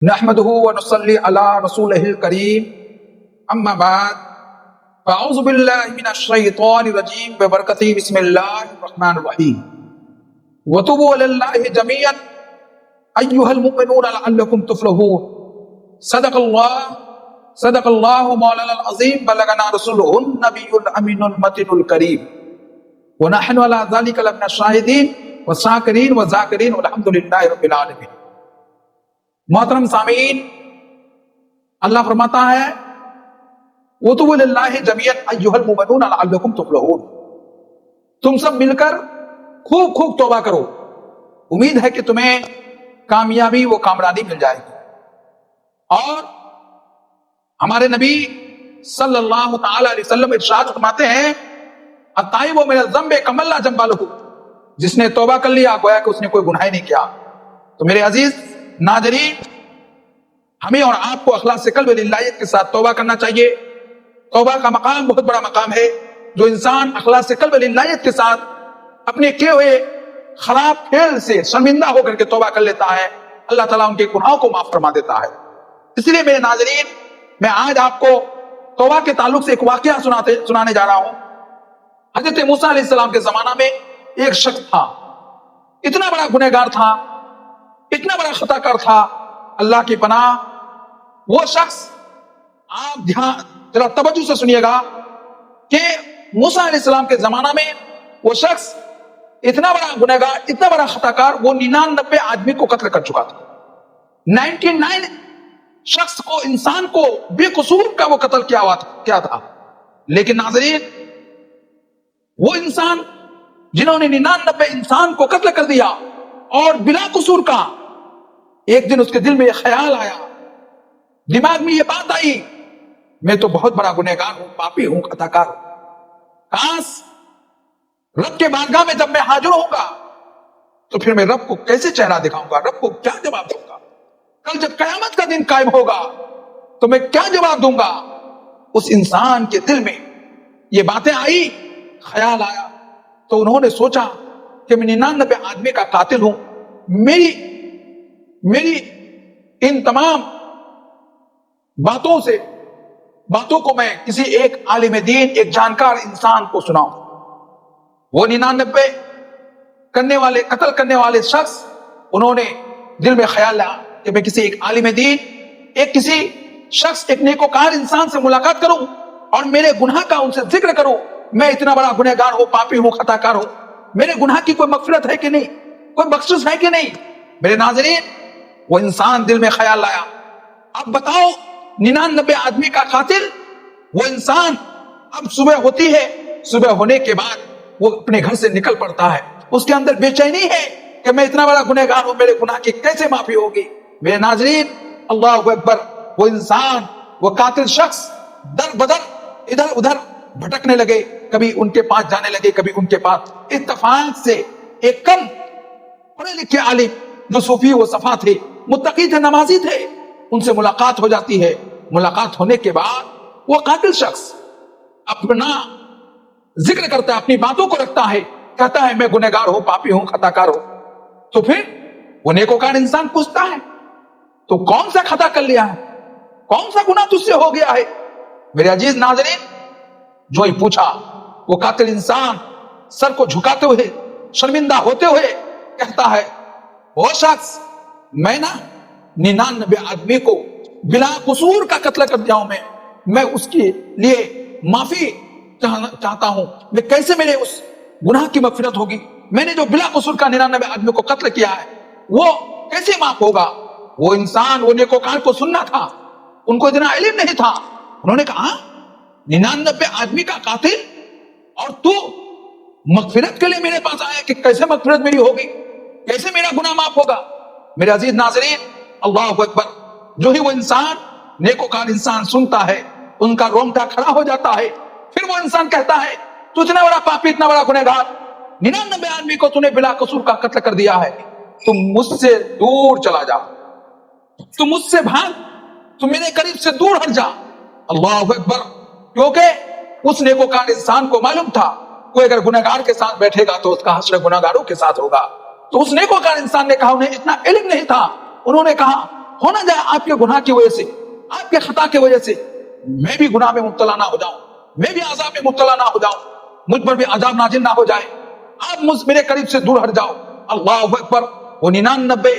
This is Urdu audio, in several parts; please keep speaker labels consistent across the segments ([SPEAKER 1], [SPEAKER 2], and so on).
[SPEAKER 1] نحمده ونصلي على رسوله الكريم اما بعد فاعوذ بالله من الشيطان الرجيم ببركته بسم الله الرحمن الرحيم وتوبوا الى الله جميعا ايها المؤمنون لعلكم تفلحون صدق الله مولانا العظيم بلغنا رسوله النبي الامين المتين الكريم ونحن على ذلك لمن الشاهدين والشاكرين والذاكرين والحمد لله رب العالمين. محترم سامعین، اللہ فرماتا ہے وَتُوبُوا إِلَى اللَّهِ جَمِيعًا أَيُّهَا الْمُؤْمِنُونَ لَعَلَّكُمْ تُفْلِحُونَ. تم سب مل کر خوب خوب توبہ کرو، امید ہے کہ تمہیں کامیابی و کامرانی مل جائے گی. اور ہمارے نبی صلی اللہ تعالی علیہ وسلم ارشاد فرماتے ہیں التائب من الذنب کمن لا ذنب لہ. جس نے توبہ کر لیا گویا کہ اس نے کوئی گناہ ہی نہیں کیا. تو میرے عزیز ناظرین، ہمیں اور آپ کو اخلاص قلب للہیت کے ساتھ توبہ کرنا چاہیے. توبہ کا مقام بہت بڑا مقام ہے. جو انسان اخلاص قلب للہیت کے ساتھ اپنے کیے ہوئے خراب فعل سے شرمندہ ہو کر کے توبہ کر لیتا ہے، اللہ تعالیٰ ان کے گناہوں کو معاف فرما دیتا ہے. اس لیے میرے ناظرین، میں آج آپ کو توبہ کے تعلق سے ایک واقعہ سنانے جا رہا ہوں. حضرت موسیٰ علیہ السلام کے زمانہ میں ایک شخص تھا، اتنا بڑا گنہگار تھا، اتنا بڑا خطا کار تھا، اللہ کی پناہ. وہ شخص، آپ ذرا توجہ سے سنیے گا کہ موسیٰ علیہ السلام کے زمانہ میں وہ شخص اتنا بڑا گنہگار، اتنا بڑا خطا کار، وہ 99 آدمی کو قتل کر چکا تھا. 99 شخص کو، انسان کو بے قصور کا وہ قتل کیا تھا. لیکن ناظرین، وہ انسان جنہوں نے 99 انسان کو قتل کر دیا اور بلا قصور کا، ایک دن اس کے دل میں یہ خیال آیا، دماغ میں یہ بات آئی، میں تو بہت بڑا گنہگار ہوں، پاپی ہوں، خطا کار ہوں. کاش رب کے بارگاہ میں جب میں حاضر ہوں گا تو پھر میں رب کو کیسے چہرہ دکھاؤں گا، رب کو کیا جواب دوں گا. کل جب قیامت کا دن قائم ہوگا تو میں کیا جواب دوں گا. اس انسان کے دل میں یہ باتیں آئی، خیال آیا. تو انہوں نے سوچا کہ میں 99 آدمی کا قاتل ہوں. میری ان تمام باتوں کو میں کسی ایک عالم دین، ایک جانکار انسان کو سناؤں. وہ 99 قتل کرنے والے شخص، انہوں نے دل میں خیال لایا کہ میں کسی ایک عالم دین، کسی شخص، ایک نیکوکار انسان سے ملاقات کروں اور میرے گناہ کا ان سے ذکر کروں. میں اتنا بڑا گنہگار ہوں، پاپی ہوں، خطا کار ہوں، میرے گناہ کی کوئی مغفرت ہے کہ نہیں، کوئی بخشش ہے کہ نہیں. میرے ناظرین، وہ انسان دل میں خیال لایا، اب بتاؤ 99 آدمی کا قاتل وہ انسان. اب صبح ہوتی ہے، صبح ہونے کے بعد وہ اپنے گھر سے نکل پڑتا ہے. اس کے اندر بے چینی ہے کہ میں اتنا بڑا گنہگار ہوں، میرے گناہ کی کیسے معافی ہوگی. میرے ناظرین، اللہ اکبر، وہ انسان، وہ قاتل شخص در بدر ادھر ادھر بھٹکنے لگے، کبھی ان کے پاس جانے لگے، کبھی ان کے پاس. اتفاق سے ایک کم پڑھے لکھے عالم جو صوفی و صفا تھے، متقی تھے، نمازی تھے، ان سے ملاقات ہو جاتی ہے. ملاقات ہونے کے بعد وہ قاتل شخص اپنا ذکر کرتا ہے، اپنی باتوں کو رکھتا ہے، کہتا ہے میں گنہگار ہوں، پاپی ہوں، خطا کار ہوں. تو پھر وہ نیکوکار انسان پوچھتا ہے تو کون سا خطا کر لیا ہے، کون سا گناہ تجھ سے ہو گیا ہے. میرے عزیز ناظرین، جو ہی پوچھا، وہ قاتل انسان سر کو جھکاتے ہوئے، شرمندہ ہوتے ہوئے کہتا ہے وہ شخص، میں نا 99 آدمی کو بلا قصور کا قتل کر دیا ہوں. میں اس کے لیے معافی چاہتا ہوں. میں کیسے میرے اس گناہ کی مغفرت ہوگی؟ میں نے جو بلا قصور کا 99 آدمی کو قتل کیا ہے وہ کیسے معاف ہوگا؟ وہ انسان، وہ نیکوکار کو سننا تھا، ان کو اتنا علم نہیں تھا. انہوں نے کہا 99 آدمی کا قاتل اور تو مغفرت کے لیے میرے پاس آیا کہ کیسے مغفرت میری ہوگی، کیسے میرا گناہ معاف ہوگا. میرے عزیز ناظرین، اللہ اکبر، جو ہی وہ انسان، نیکوکار انسان سنتا ہے، ان کا رونگٹا کھڑا ہو جاتا ہے. پھر وہ انسان کہتا ہے تو اتنا بڑا پاپی، اتنا بڑا گنہگار، 99 آدمی کو تو نے بلا قصور کا قتل کر دیا ہے، تم مجھ سے دور چلا جا، تم مجھ سے بھاگ، تم میرے قریب سے دور ہٹ جا. اللہ اکبر. کیونکہ اس نیکوکار انسان کو معلوم تھا کوئی اگر گنہگار کے ساتھ بیٹھے گا تو اس کا حشر گنہگاروں کے ساتھ ہوگا. تو اس نیکوکار انسان نے کہا، انہیں اتنا علم نہیں تھا، انہوں نے کہا ہو نہ جائے آپ کے گناہ کی وجہ سے، آپ کے خطا کی وجہ سے میں بھی گناہ میں مبتلا نہ ہو جاؤں، میں بھی عذاب میں مبتلا نہ ہو جاؤں، مجھ پر بھی عذاب نازل نہ ہو جائے، آپ میرے قریب سے دور ہٹ جاؤ۔ اللہ اکبر۔ وہ 99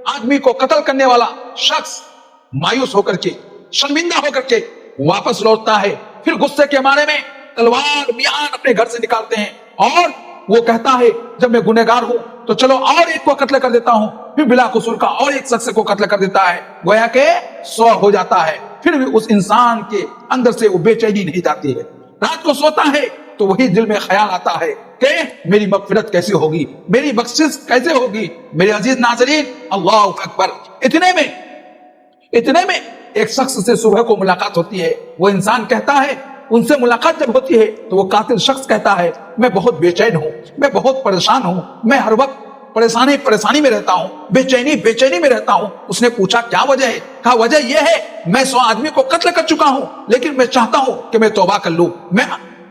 [SPEAKER 1] آدمی کو قتل کرنے والا شخص مایوس ہو کر کے، شرمندہ ہو کر کے واپس لوٹتا ہے، پھر غصے کے مارے میں تلوار میان اپنے گھر سے نکالتے ہیں، اور وہ کہتا ہے جب میں گنہگار ہوں تو چلو اور ایک کو قتل کر دیتا ہوں، پھر بلا قصور کا اور ایک شخص کو قتل کر دیتا ہے، گویا کہ 100 ہو جاتا ہے۔ پھر بھی اس انسان کے اندر سے وہ بے چینی نہیں جاتی ہے، رات کو سوتا ہے تو وہی دل میں خیال آتا ہے کہ میری مغفرت کیسے ہوگی، میری بخشش کیسے ہوگی۔ میرے عزیز ناظرین، اللہ اکبر۔ اتنے میں ایک شخص سے صبح کو ملاقات ہوتی ہے، وہ انسان کہتا ہے، ان سے ملاقات جب ہوتی ہے تو وہ قاتل شخص کہتا ہے میں بہت بے چین ہوں، میں بہت پریشان ہوں، میں ہر وقت پریشانی میں رہتا ہوں، بے چینی میں رہتا ہوں۔ اس نے پوچھا کیا وجہ ہے؟ کہا وجہ یہ ہے میں 100 آدمی کو قتل کر چکا ہوں، لیکن میں چاہتا ہوں کہ میں توبہ کر لوں، میں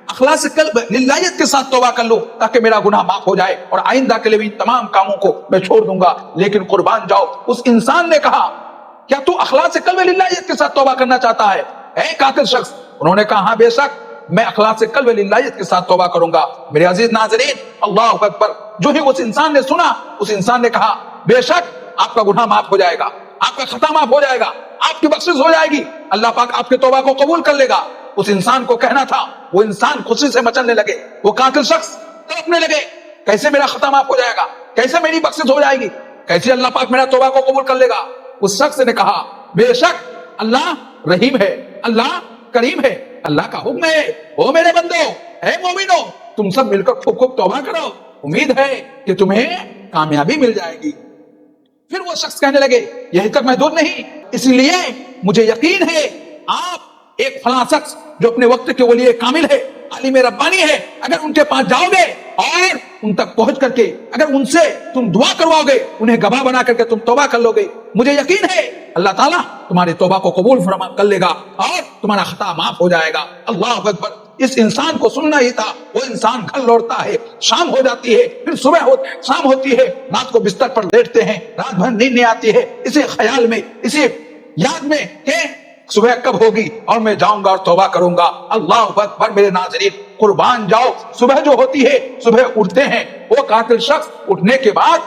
[SPEAKER 1] اخلاص قلب للہیت کے ساتھ توبہ کر لوں تاکہ میرا گناہ معاف ہو جائے، اور آئندہ کے لیے بھی ان تمام کاموں کو میں چھوڑ دوں گا۔ لیکن قربان جاؤ، اس انسان نے کہا کیا تو اخلاص قلب للہیت کے ساتھ توبہ کرنا چاہتا ہے اے قاتل شخص؟ انہوں نے کہا ہاں بے شک میں اخلاص قلب للہیت کے ساتھ توبہ کروں گا۔ میرے عزیز ناظرین، اللہ اکبر۔ جو ہی اس انسان نے سنا، اس انسان نے کہا بے شک آپ کا گناہ معاف ہو جائے گا، آپ کا خطا معاف ہو جائے گا، آپ کی بخشش ہو جائے گی، اللہ پاک آپ کے توبہ کو قبول کر لے گا۔ اس انسان کو کہنا تھا، وہ انسان خوشی سے مچلنے لگے، وہ قاتل شخص تڑپنے لگے، کیسے میرا خطا معاف ہو جائے گا، کیسے میری بخشش ہو جائے گی، کیسے اللہ پاک میرا توبہ کو قبول کر لے گا۔ اس شخص نے کہا بے شک اللہ رحیم ہے، اللہ کریم ہے، اللہ کا حکم ہے او میرے بندو، اے مومنو، تم سب مل کر خوب توبہ کرو، امید ہے کہ تمہیں کامیابی مل جائے گی۔ پھر وہ شخص کہنے لگے یہی تک محدود نہیں، اس لیے مجھے یقین ہے آپ ایک فلاں شخص جو اپنے وقت کے ولی کامل ہے، عالم ربانی ہے، اگر ان کے پاس جاؤ گے اور ان تک پہنچ کر کے اگر ان سے تم دعا کرواؤ گے، انہیں گواہ بنا کر کے تم توبہ کر لو گے، مجھے یقین ہے اللہ تعالیٰ تمہاری توبہ کو قبول فرما کر لے گا اور تمہارا خطا معاف ہو جائے گا۔ اللہ اکبر۔ اس انسان کو سننا ہی تھا۔ وہ انسان گھر لوٹتا ہے، شام ہو جاتی ہے، پھر شام ہوتی ہے، رات کو بستر پر لیٹتے ہیں، رات بھر نیند نہیں آتی ہے، اسی خیال میں، اسی یاد میں کہ صبح کب ہوگی اور میں جاؤں گا اور توبہ کروں گا۔ اللہ اکبر۔ میرے ناظرین قربان جاؤ، صبح جو ہوتی ہے، صبح اٹھتے ہیں، وہ قاتل شخص اٹھنے کے بعد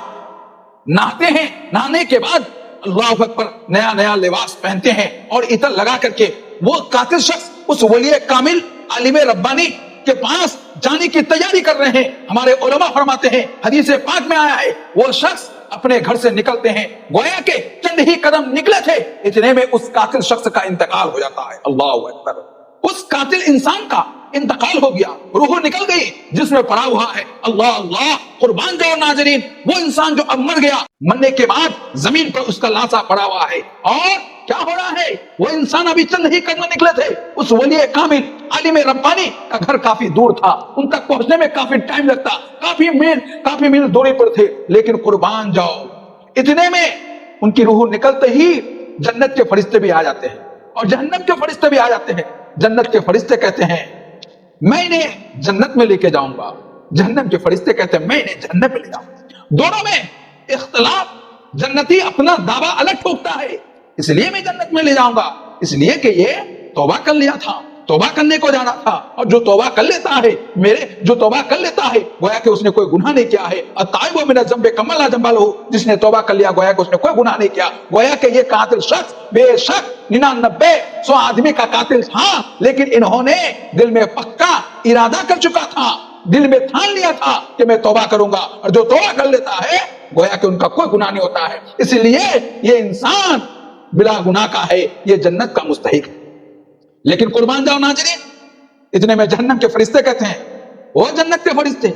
[SPEAKER 1] نہاتے ہیں، نہانے کے بعد اللہ اکبر نیا لباس پہنتے ہیں اور عطر لگا کر کے وہ قاتل شخص اس ولی کامل عالم ربانی کے پاس جانے کی تیاری کر رہے ہیں۔ ہمارے علماء فرماتے ہیں، حدیث پاک میں آیا ہے، وہ شخص اپنے گھر سے نکلتے ہیں، گویا کہ چند ہی قدم نکلے تھے، اتنے میں اس قاتل شخص کا انتقال ہو جاتا ہے۔ اللہ اکبر۔ اس قاتل انسان کا انتقال ہو گیا، روح نکل گئی جس میں پڑا ہوا ہے۔ اللہ اللہ، قربان جاؤ ناظرین، وہ انسان جو اب مر گیا، مرنے کے بعد زمین پر اس کا لاشا پڑا ہوا ہے، اور کیا ہو رہا ہے؟ وہ انسان ابھی چند ہی قدم نکلے تھے، اس ولی کامل عالم ربانی کا گھر کافی دور تھا، ان تک پہنچنے میں کافی ٹائم لگتا، کافی میل دوری پر تھے، لیکن قربان جاؤ اتنے میں ان کی روح نکلتے ہی جنت کے فرشتے بھی آ جاتے ہیں اور جہنم کے فرشتے بھی آ جاتے ہیں۔ جنت کے فرشتے کہتے ہیں میں انہیں جنت میں لے کے جاؤں گا، جہنم کے فرشتے کہتے ہیں میں انہیں جہنم میں لے جاؤں گا۔ دونوں میں اختلاف، جنتی اپنا دعویٰ الگ ٹھوکتا ہے، اس لیے میں جنت میں لے جاؤں گا، اس لیے کہ یہ توبہ کر لیا تھا، توبہ کرنے کو جانا تھا، اور جو توبہ کر لیتا ہے گویا کہ اس نے کوئی گناہ نہیں کیا ہے۔ التائب من الذنب کمن لا ذنب له، جس نے توبہ کر لیا گویا کہ اس نے کوئی گناہ نہیں کیا۔ گویا کہ یہ قاتل شخص بے شک 99 آدمی کا قاتل تھا، لیکن انہوں نے دل میں پکا ارادہ کر چکا تھا، دل میں ٹھان لیا تھا کہ میں توبہ کروں گا، اور جو توبہ کر لیتا ہے گویا کہ ان کا کوئی گناہ نہیں ہوتا ہے، اس لیے یہ انسان بلا گناہ کا ہے، یہ جنت کا مستحق ہے۔ لیکن قربان جاؤ ناظرین، اتنے میں جہنم کے فرشتے کہتے ہیں وہ جنت کے فرشتے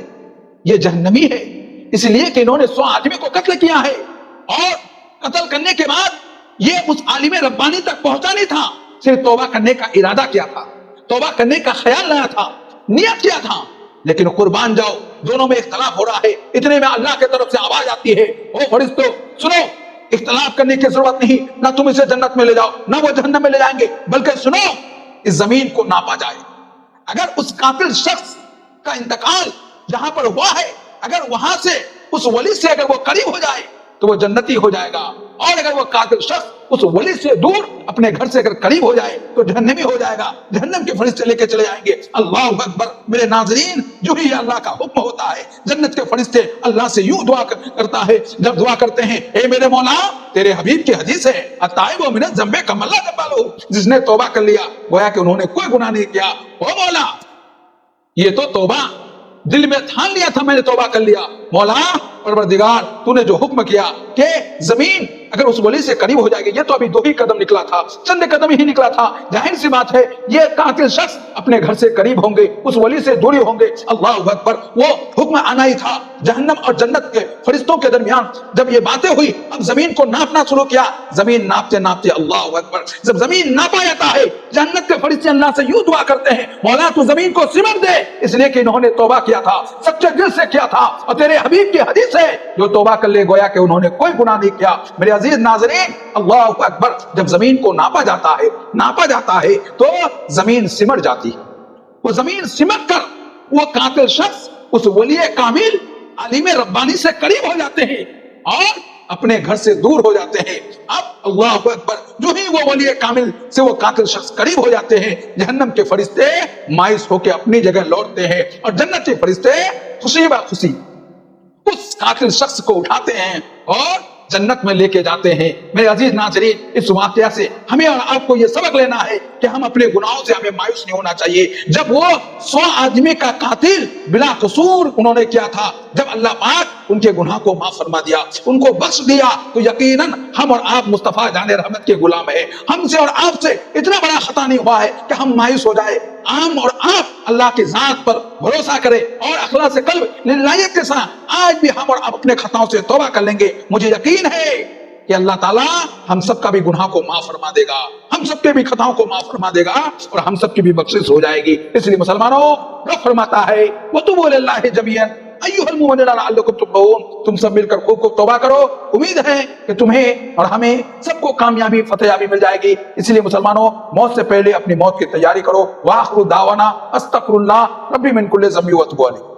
[SPEAKER 1] یہ جہنمی ہے، اس لیے کہ انہوں نے 100 آدمی کو قتل کیا ہے، اور قتل کرنے کے بعد یہ اس عالم ربانی تک پہنچا نہیں تھا، صرف توبہ کرنے کا ارادہ کیا تھا، توبہ کرنے کا خیال لایا تھا، نیت کیا تھا، لیکن قربان جاؤ دونوں میں اختلاف ہو رہا ہے۔ اتنے میں اللہ کی طرف سے آواز آتی ہے، او فرشتوں سنو، اختلاف کرنے کی ضرورت نہیں، نہ تم اسے جنت میں لے جاؤ نہ وہ جہنم میں لے جائیں گے، بلکہ سنو اس زمین کو ناپا جائے، اگر اس قاتل شخص کا انتقال جہاں پر ہوا ہے، اگر وہاں سے اس ولی سے اگر وہ قریب ہو جائے تو وہ جنتی ہو جائے گا، اور اگر وہ قاتل شخص اس ولی سے دور اپنے گھر سے اگر قریب ہو جائے تو جہنمی ہو جائے گا، جہنم کے فرشتے لے کے چلے جائیں گے۔ اللہ اکبر میرے ناظرین، جو ہی اللہ کا حکم ہوتا ہے جنت کے فرشتے اللہ سے یوں دعا کرتا ہے، جب دعا کرتے ہیں اے میرے مولا، تیرے حبیب کی حدیث ہے التائب من الذنب کمن لا ذنب له، جس نے توبہ کر لیا گویا کہ انہوں نے کوئی گناہ نہیں کیا۔ او مولا، یہ تو توبہ دل میں ٹھان لیا تھا میں نے توبہ کر لیا، مولا پروردگار تو نے جو حکم کیا کہ زمین اگر اس ولی سے قریب ہو جائے گی، یہ تو ابھی 2 ہی قدم نکلا تھا، چند قدم ہی نکلا تھا، ظاہر سی بات ہے یہ قاتل شخص اپنے گھر سے قریب ہوں گے، اس ولی سے دوری ہوں گے۔ اللہ اکبر، وہ حکم آنا ہی تھا۔ جہنم اور جنت کے فرشتوں کے درمیان جب یہ باتیں ہوئی، اب زمین کو ناپنا شروع کیا، زمین ناپتے ناپتے اللہ اکبر جب زمین ناپا جاتا ہے، جنت کے فرشتے اللہ سے یوں دعا کرتے ہیں مولا تو زمین کو سمٹ دے، اس لیے کہ انہوں نے توبہ کیا تھا، سچے دل سے کیا تھا، اور تیرے حبیب کی حدیث ہے جو توبہ کر لے گویا کہ انہوں نے کوئی گناہ نہیں کیا۔ میرے عزیز ناظرین، اللہ اکبر، جب زمین کو ناپا جاتا ہے تو زمین سمٹ جاتی ہے، وہ زمین سمٹ کر وہ قاتل شخص اس ولی کامل عالم ربانی سے قریب ہو جاتے ہیں اور اپنے گھر سے دور ہو جاتے ہیں۔ اب اللہ اکبر، جو ہی وہ ولی کامل سے وہ قاتل شخص قریب ہو جاتے ہیں، جہنم کے فرشتے مایوس ہو کے اپنی جگہ لوٹتے ہیں، اور جنت کے فرشتے خوشی بخوشی اس قاتل شخص کو اٹھاتے ہیں اور جنت میں لے کے جاتے ہیں۔ میرے عزیز ناظرین، اس واقعہ سے ہمیں اور آپ کو یہ سبق لینا ہے کہ ہم اپنے گناہوں سے ہمیں مایوس نہیں ہونا چاہیے۔ جب وہ 100 آدمی کا قاتل بلا قصور انہوں نے کیا تھا، جب اللہ پاک ان کے گناہ کو معاف فرما دیا، ان کو بخش دیا، تو یقیناً ہم اور آپ مصطفیٰ جان رحمت کے غلام ہیں۔ ہم سے اور آپ سے اتنا بڑا خطا نہیں ہوا ہے کہ ہم مایوس ہو جائے۔ ہم اور آپ اللہ کی ذات پر بھروسہ کریں اور اخلاص قلب للہیت کے ساتھ آج بھی ہم اور آپ اپنے خطاؤں سے توبہ کر لیں گے۔ مجھے یقین ہے کہ اللہ تعالیٰ ہم سب کا بھی گناہ کو معاف فرما دے گا، ہم سب کے بھی خطاؤں کو معاف فرما دے گا، اور ہم سب کی بھی بخشش ہو جائے گی۔ اس لیے مسلمانوں، رب فرماتا ہے وَتُوبُوا إِلَى اللَّهِ جَمِيعًا أَيُّهَا الْمُؤْمِنُونَ لَعَلَّكُمْ تُفْلِحُونَ، تم سب مل کر خوب توبہ کرو، امید ہے کہ تمہیں اور ہمیں سب کو کامیابی فتح مل جائے گی۔ اس لیے مسلمانوں، موت سے پہلے اپنی موت کی تیاری کرو۔ وآخر دعوانا استغفر اللہ ربی من کل ذنب واتوب الیہ۔